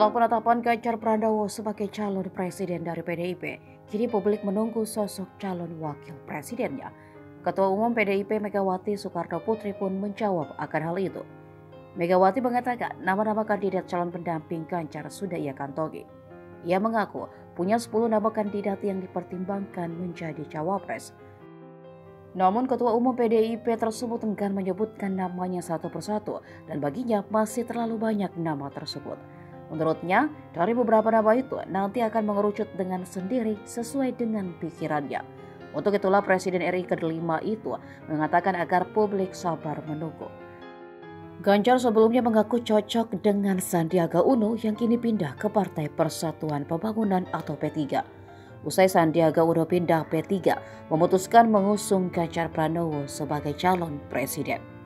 Jelang penetapan Ganjar Pranowo sebagai calon presiden dari PDIP, kini publik menunggu sosok calon wakil presidennya. Ketua Umum PDIP Megawati Soekarno Putri pun menjawab akan hal itu. Megawati mengatakan nama-nama kandidat calon pendamping Ganjar sudah ia kantongi. Ia mengaku punya 10 nama kandidat yang dipertimbangkan menjadi cawapres. Namun Ketua Umum PDIP tersebut enggan menyebutkan namanya satu persatu dan baginya masih terlalu banyak nama tersebut. Menurutnya, dari beberapa nama itu nanti akan mengerucut dengan sendiri sesuai dengan pikirannya. Untuk itulah Presiden RI ke-5 itu mengatakan agar publik sabar menunggu. Ganjar sebelumnya mengaku cocok dengan Sandiaga Uno yang kini pindah ke Partai Persatuan Pembangunan atau P3. Usai Sandiaga Uno pindah P3, memutuskan mengusung Ganjar Pranowo sebagai calon presiden.